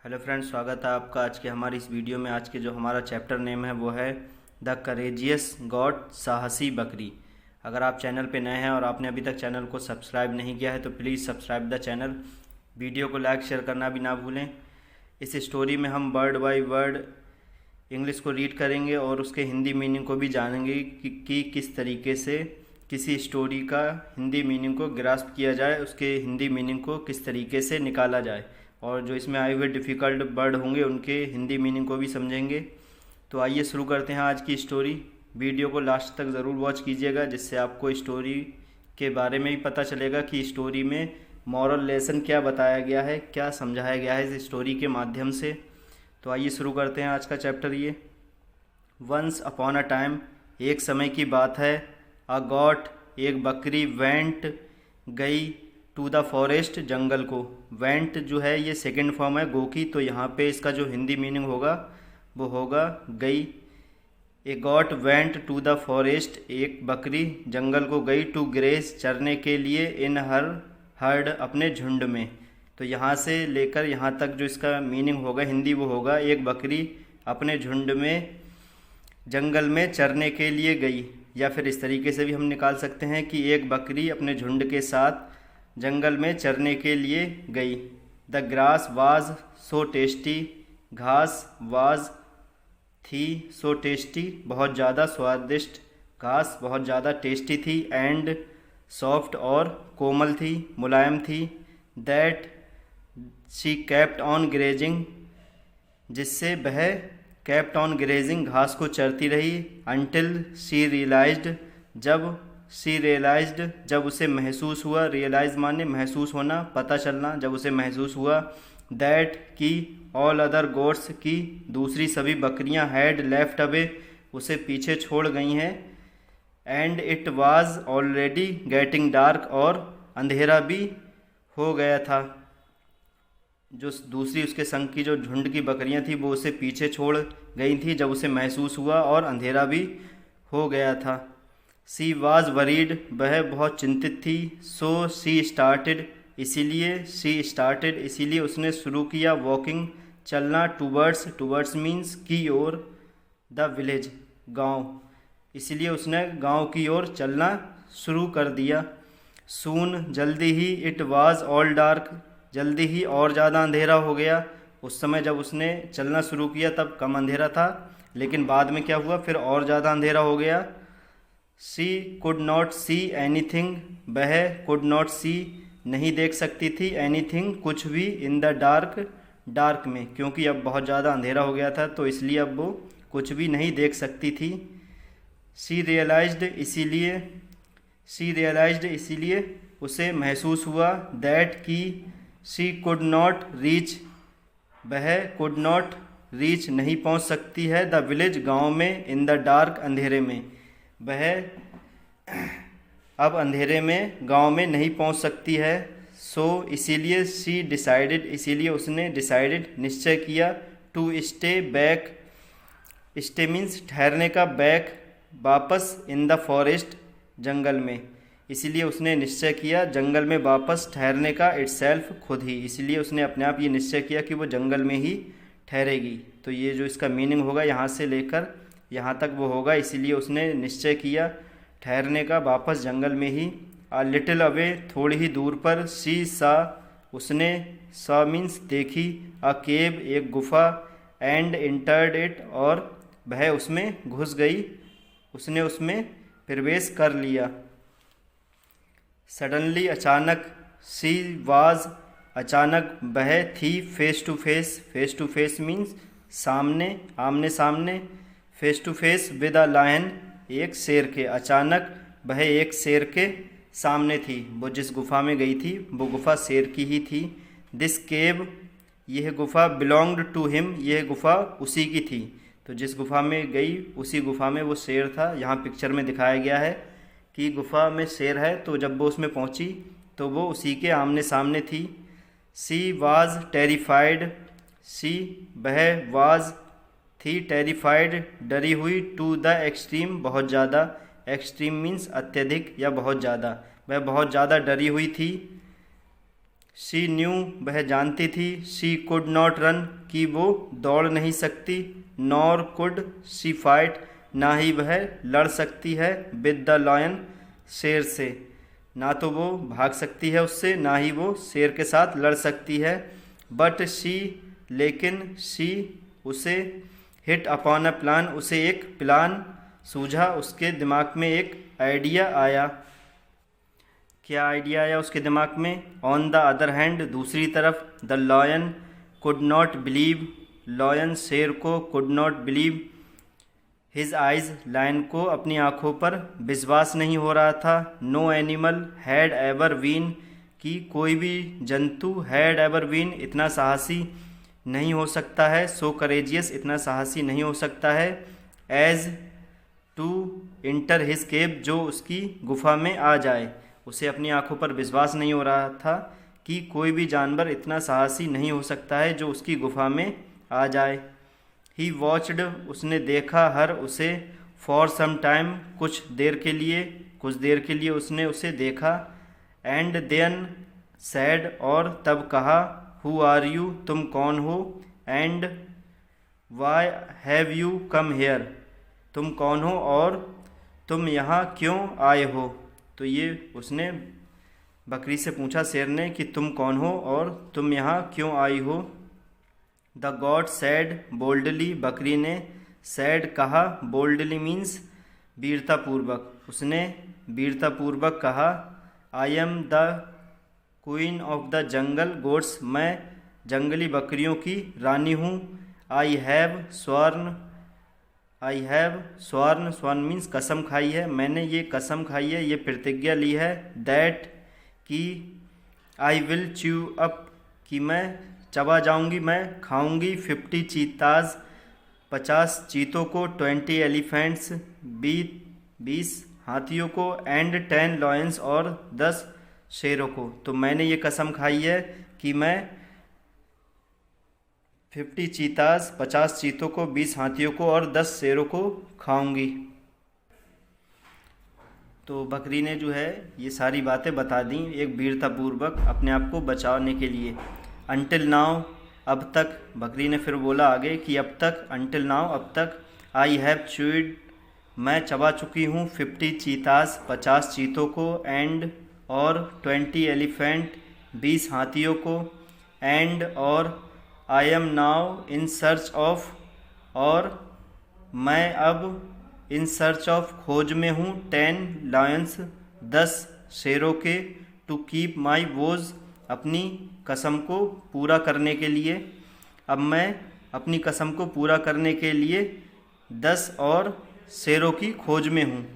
Hello friends, स्वागत है आपका आज के हमारी इस वीडियो में। आज के जो हमारा चैप्टर नेम है वो है द करेजियस गॉट, साहसी बकरी। अगर आप चैनल पे नए हैं और आपने अभी तक चैनल को सब्सक्राइब नहीं किया है तो please subscribe the channel. Video को लाइक शेयर करना भी ना भूलें। इस स्टोरी में हम वर्ड बाय वर्ड इंग्लिश को रीड करेंगे और उसके हिंदी मीनिंग को भी जानेंगे कि किस तरीके से किसी स्टोरी का हिंदी मीनिंग को ग्रास्प किया जाए, उसके हिंदी मीनिंग को किस तरीके से निकाला जाए, और जो इसमें आए हुए डिफ़िकल्ट वर्ड होंगे उनके हिंदी मीनिंग को भी समझेंगे। तो आइए शुरू करते हैं आज की स्टोरी। वीडियो को लास्ट तक ज़रूर वॉच कीजिएगा, जिससे आपको स्टोरी के बारे में भी पता चलेगा कि स्टोरी में मॉरल लेसन क्या बताया गया है, क्या समझाया गया है इस स्टोरी के माध्यम से। तो आइए शुरू करते हैं आज का चैप्टर। ये वंस अपॉन अ टाइम, एक समय की बात है। अ गॉट, एक बकरी। वेंट, गई। टू द फॉरेस्ट, जंगल को। वेंट जो है ये सेकंड फॉर्म है गो की, तो यहाँ पे इसका जो हिंदी मीनिंग होगा वो होगा गई। A goat went to the forest, एक बकरी जंगल को गई। टू ग्रेस, चरने के लिए। इन हर हर्ड, अपने झुंड में। तो यहाँ से लेकर यहाँ तक जो इसका मीनिंग होगा हिंदी वो होगा एक बकरी अपने झुंड में जंगल में चरने के लिए गई। या फिर इस तरीके से भी हम निकाल सकते हैं कि एक बकरी अपने झुंड के साथ जंगल में चरने के लिए गई। The grass was so tasty, घास वाज थी, सो टेस्टी, बहुत ज़्यादा स्वादिष्ट। घास बहुत ज़्यादा टेस्टी थी। एंड सॉफ्ट, और कोमल थी, मुलायम थी। That she kept on grazing, जिससे वह केप्ट ऑन ग्रेजिंग, घास को चरती रही। अनटिल शी रियलाइज्ड, जब उसे महसूस हुआ। रियलाइज माने महसूस होना, पता चलना। जब उसे महसूस हुआ दैट, कि ऑल अदर गोट्स, की दूसरी सभी बकरियां हैड लेफ्ट अवे, उसे पीछे छोड़ गई हैं। And it was already getting dark, और अंधेरा भी हो गया था। जो दूसरी उसके संग की जो झुंड की बकरियां थी वो उसे पीछे छोड़ गई थी जब उसे महसूस हुआ, और अंधेरा भी हो गया था। सी वाज वरीड, वह बहुत चिंतित थी। सो शी स्टार्टेड, इसीलिए उसने शुरू किया। वॉकिंग, चलना। टूवर्ड्स मीन्स की ओर। द विलेज, गांव, इसीलिए उसने गांव की ओर चलना शुरू कर दिया। सून, जल्दी ही। इट वाज ऑल डार्क, जल्दी ही और ज़्यादा अंधेरा हो गया। उस समय जब उसने चलना शुरू किया तब कम अंधेरा था, लेकिन बाद में क्या हुआ, फिर और ज़्यादा अंधेरा हो गया। She could not see anything, वह कुड नॉट सी, नहीं देख सकती थी। एनीथिंग, कुछ भी। इन द डार्क में, क्योंकि अब बहुत ज़्यादा अंधेरा हो गया था तो इसलिए अब वो कुछ भी नहीं देख सकती थी। शी रियलाइज्ड, इसीलिए उसे महसूस हुआ। दैट, की शी कुड नॉट रीच, वह कुड नॉट रीच, नहीं पहुंच सकती है। द विलेज, गांव में। इन द डार्क, अंधेरे में, वह अब अंधेरे में गांव में नहीं पहुंच सकती है। सो, इसीलिए। शी डिसाइडेड, इसीलिए उसने डिसाइडेड, निश्चय किया। To stay back, stay means ठहरने का। बैक, वापस। इन द फॉरेस्ट, जंगल में, इसीलिए उसने निश्चय किया जंगल में वापस ठहरने का। इटसेल्फ, खुद ही, इसलिए उसने अपने आप ये निश्चय किया कि वो जंगल में ही ठहरेगी। तो ये जो इसका मीनिंग होगा यहाँ से लेकर यहाँ तक वो होगा, इसीलिए उसने निश्चय किया ठहरने का वापस जंगल में ही। अ लिटिल अवे, थोड़ी ही दूर पर। सी सा, उसने। सा मीन्स देखी। अ केव, एक गुफा। एंड इंटर्ड इट, और वह उसमें घुस गई, उसने उसमें प्रवेश कर लिया। सडनली, अचानक। शी वाज, अचानक वह थी। फेस टू फेस मीन्स सामने, आमने सामने। Face to face with a lion, एक शेर के। अचानक वह एक शेर के सामने थी। वो जिस गुफा में गई थी वो गुफा शेर की ही थी। दिस केव, यह गुफा। बिलोंग्ड टू हिम, यह गुफा उसी की थी। तो जिस गुफा में गई उसी गुफा में वो शेर था। यहाँ पिक्चर में दिखाया गया है कि गुफा में शेर है, तो जब वो उसमें पहुंची तो वो उसी के आमने सामने थी। सी वाज टेरिफाइड, वह वाज थी। टेरिफाइड, डरी हुई। टू द एक्सट्रीम, बहुत ज़्यादा। एक्सट्रीम मीन्स अत्यधिक या बहुत ज़्यादा। वह बहुत ज़्यादा डरी हुई थी। शी न्यू वह जानती थी, शी कुड नॉट रन कि वो दौड़ नहीं सकती, नॉर कुड शी फाइट ना ही वह लड़ सकती है, विद द लॉयन शेर से, ना तो वो भाग सकती है उससे, ना ही वो शेर के साथ लड़ सकती है, बट शी लेकिन शी उसे हिट अपॉन अ प्लान उसे एक प्लान सूझा, उसके दिमाग में एक आइडिया आया। क्या आइडिया आया उसके दिमाग में? ऑन द अदर हैंड दूसरी तरफ, the lion could not believe lion शेर को could not believe his eyes lion को अपनी आंखों पर विश्वास नहीं हो रहा था। No animal had ever been कि कोई भी जंतु हैड एवर बीन इतना साहसी नहीं हो सकता है, सो करेजियस इतना साहसी नहीं हो सकता है, एज टू इंटर हिज केव जो उसकी गुफा में आ जाए। उसे अपनी आंखों पर विश्वास नहीं हो रहा था कि कोई भी जानवर इतना साहसी नहीं हो सकता है जो उसकी गुफा में आ जाए। ही वॉच्ड उसने देखा हर उसे, फॉर सम टाइम कुछ देर के लिए उसने उसे देखा, एंड देन सैड और तब कहा, हु आर यू तुम कौन हो, and why have you come here तुम कौन हो और तुम यहाँ क्यों आए हो। तो ये उसने बकरी से पूछा शेर ने कि तुम कौन हो और तुम यहाँ क्यों आई हो। द गॉड सैड बोल्डली बकरी ने सैड कहा, बोल्डली मीन्स वीरतापूर्वक, उसने वीरतापूर्वक कहा, I am the queen of the jungle goats मैं जंगली बकरियों की रानी हूँ। आई हैव स्वर्ण स्वर्ण मीन्स कसम खाई है, मैंने ये कसम खाई है, ये प्रतिज्ञा ली है, दैट कि आई विल च्यू अप कि मैं चबा जाऊंगी, मैं खाऊंगी 50 चीताज 50 चीतों को, 20 एलिफेंट्स 20 हाथियों को, एंड 10 लॉयंस और 10 शेरों को। तो मैंने ये कसम खाई है कि मैं 50 चीताज 50 चीतों को, 20 हाथियों को और 10 शेरों को खाऊंगी। तो बकरी ने जो है ये सारी बातें बता दी एक वीरतापूर्वक अपने आप को बचाने के लिए। अंटिल नाउ अब तक, बकरी ने फिर बोला आगे कि अब तक, अंटिल नाउ अब तक, आई हैव च्यूड मैं चबा चुकी हूँ 50 चीताज 50 चीतों को, एंड और 20 एलिफेंट 20 हाथियों को, एंड और I am now in search of और मैं अब इन सर्च ऑफ खोज में हूँ 10 लायंस 10 शेरों के, टू कीप माई वोज अपनी कसम को पूरा करने के लिए। अब मैं अपनी कसम को पूरा करने के लिए 10 और शेरों की खोज में हूँ।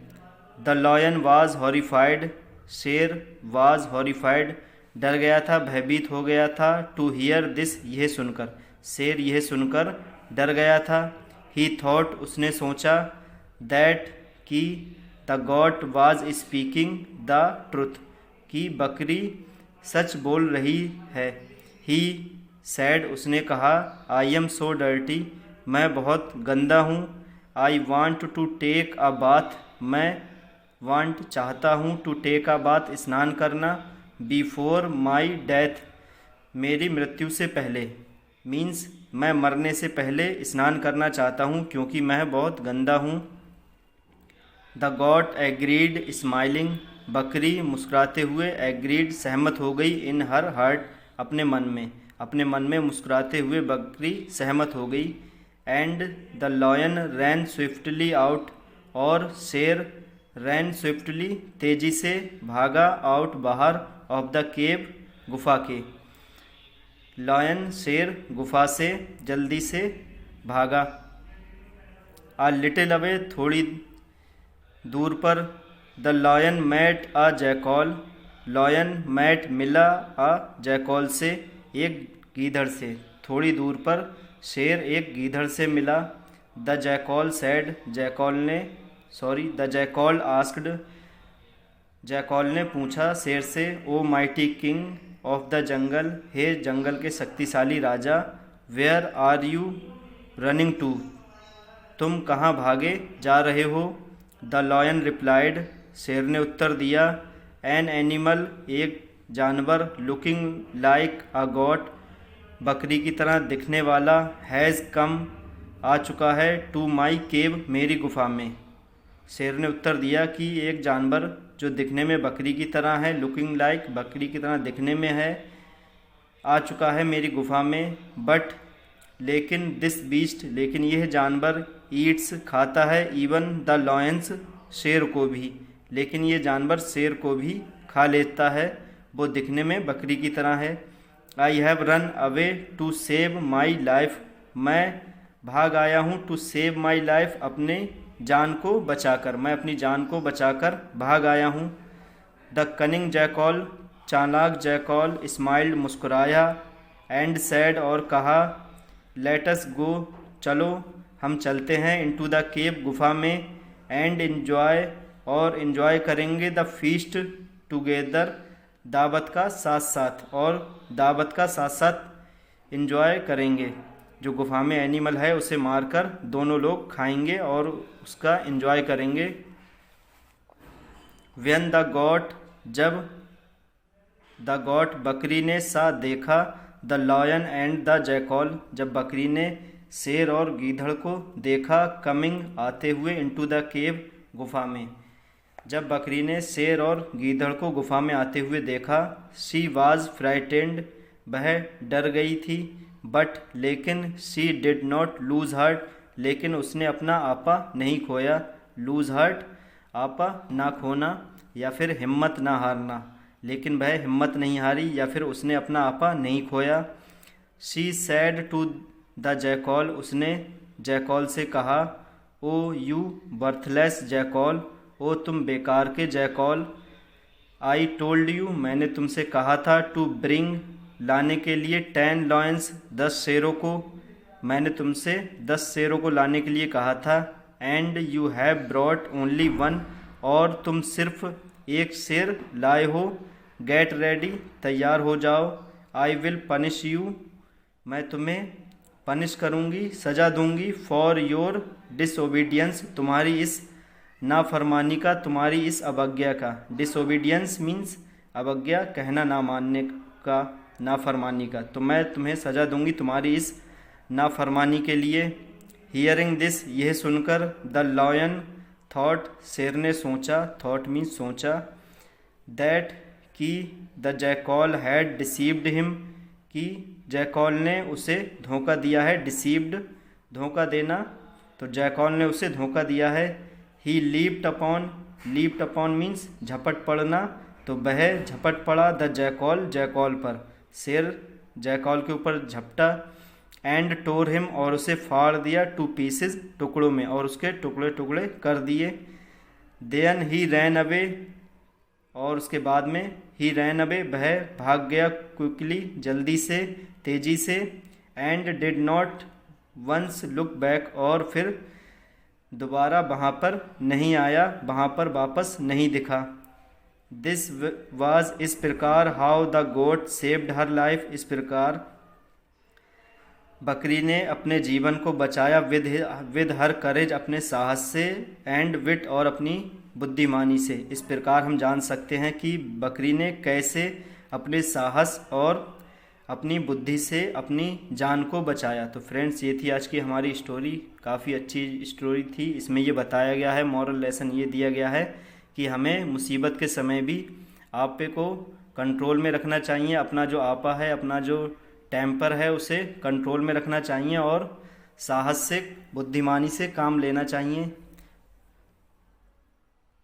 द लॉयन वाज हॉरिफाइड शेर वाज हॉरिफाइड डर गया था, भयभीत हो गया था, टू हियर दिस यह सुनकर, शेर यह सुनकर डर गया था। ही थॉट उसने सोचा, दैट कि the God was speaking the truth कि बकरी सच बोल रही है। ही सैड उसने कहा, आई एम सो डर्टी मैं बहुत गंदा हूँ। I want to take a bath मैं वांट चाहता हूँ, टू टेक अ बाथ स्नान करना, बिफोर माई डेथ मेरी मृत्यु से पहले, मीन्स मैं मरने से पहले स्नान करना चाहता हूँ क्योंकि मैं बहुत गंदा हूँ। द गॉड एग्रीड स्माइलिंग बकरी मुस्कुराते हुए, एग्रीड सहमत हो गई, इन हर हार्ट अपने मन में मुस्कुराते हुए बकरी सहमत हो गई। And the lion ran swiftly out और शेर रैन स्विफ्टली तेजी से भागा, आउट बाहर, ऑफ द केव गुफा के। लॉयन शेर गुफा से जल्दी से भागा। आ लिटिल अवे थोड़ी दूर पर, the lion met a jackal lion met मिला अ जैकॉल से एक गीदड़ से। थोड़ी दूर पर शेर एक गीदड़ से मिला। The jackal said the jackal asked jackal ने पूछा शेर से, oh mighty king of the jungle हे जंगल के शक्तिशाली राजा, where are you running to तुम कहाँ भागे जा रहे हो। द लॉयन रिप्लाइड शेर ने उत्तर दिया, एन एनिमल एक जानवर लुकिंग लाइक अ गॉट बकरी की तरह दिखने वाला हैज़ कम आ चुका है टू माई केव मेरी गुफा में। शेर ने उत्तर दिया कि एक जानवर जो दिखने में बकरी की तरह है, लुकिंग लाइक बकरी की तरह दिखने में है, आ चुका है मेरी गुफा में। बट लेकिन दिस बीस्ट लेकिन यह जानवर ईट्स खाता है इवन द लॉयंस शेर को भी, लेकिन ये जानवर शेर को भी खा लेता है, वो दिखने में बकरी की तरह है। I have run away to save my life मैं भाग आया हूँ टू सेव माई लाइफ अपने जान को बचाकर, मैं अपनी जान को बचाकर भाग आया हूँ। द कनिंग जैकॉल चालाक जैकॉल स्माइल्ड मुस्कुराया एंड सैड और कहा लेट अस गो चलो हम चलते हैं इनटू द केव गुफा में एंड एंजॉय और एंजॉय करेंगे द फीस्ट टुगेदर दावत का साथ साथ, और दावत का साथ साथ एंजॉय करेंगे। जो गुफा में एनिमल है उसे मारकर दोनों लोग खाएंगे और उसका एंजॉय करेंगे। व्हेन द गॉट जब द गॉट बकरी ने सा देखा the lion and the jackal जब बकरी ने शेर और गीधड़ को देखा कमिंग आते हुए इनटू द केव गुफा में, जब बकरी ने शेर और गीधड़ को गुफा में आते हुए देखा शी वाज फ्राइटेंड वह डर गई थी, बट लेकिन she did not lose heart लेकिन उसने अपना आपा नहीं खोया। लूज हार्ट आपा ना खोना या फिर हिम्मत ना हारना, लेकिन वह हिम्मत नहीं हारी या फिर उसने अपना आपा नहीं खोया। She said to the jackal उसने जैकॉल से कहा ओ यू बर्थलेस जैकॉल ओ तुम बेकार के जैकॉल। आई टोल्ड यू मैंने तुमसे कहा था टू ब्रिंग लाने के लिए 10 लॉयंस 10 शेरों को, मैंने तुमसे 10 शेरों को लाने के लिए कहा था। And you have brought only one और तुम सिर्फ एक शेर लाए हो। गेट रेडी तैयार हो जाओ। आई विल पनिश यू मैं तुम्हें पनिश करूँगी सज़ा दूँगी। फॉर योर डिसओबीडियंस तुम्हारी इस नाफरमानी का, तुम्हारी इस अवज्ञा का। डिसओबीडियंस मीन्स अवज्ञा कहना ना मानने का, नाफरमानी का। तो मैं तुम्हें सज़ा दूँगी तुम्हारी इस नाफरमानी के लिए। हियरिंग दिस यह सुनकर द लॉयन थॉट शेर ने सोचा, थॉट मीन्स सोचा, दैट कि the jackal had deceived him कि जैकॉल ने उसे धोखा दिया है। डिसीव्ड धोखा देना, तो जैकॉल ने उसे धोखा दिया है। ही लीप्ड अपॉन मीन्स झपट पड़ना, तो वह झपट पड़ा द जैकॉल जैकॉल पर, शेर जैकॉल के ऊपर झपटा। एंड टोर हिम और उसे फाड़ दिया टू पीसेस टुकड़ों में, और उसके टुकड़े टुकड़े कर दिए। देन ही रैन अवे और उसके बाद में ही रैन अवे वह भाग गया क्विकली जल्दी से तेजी से। And did not once look back और फिर दोबारा वहाँ पर नहीं आया, वहाँ पर वापस नहीं दिखा। दिस वाज इस प्रकार how the goat saved her life इस प्रकार बकरी ने अपने जीवन को बचाया। विद हर करेज अपने साहस से, एंड विट और अपनी बुद्धिमानी से। इस प्रकार हम जान सकते हैं कि बकरी ने कैसे अपने साहस और अपनी बुद्धि से अपनी जान को बचाया। तो फ्रेंड्स ये थी आज की हमारी स्टोरी, काफ़ी अच्छी स्टोरी थी। इसमें ये बताया गया है, मॉरल लेसन ये दिया गया है कि हमें मुसीबत के समय भी आपे को कंट्रोल में रखना चाहिए। अपना जो आपा है, अपना जो टेम्पर है उसे कंट्रोल में रखना चाहिए और साहस से, बुद्धिमानी से काम लेना चाहिए।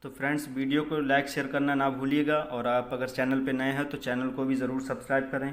तो फ्रेंड्स वीडियो को लाइक शेयर करना ना भूलिएगा, और आप अगर चैनल पे नए हैं तो चैनल को भी ज़रूर सब्सक्राइब करें।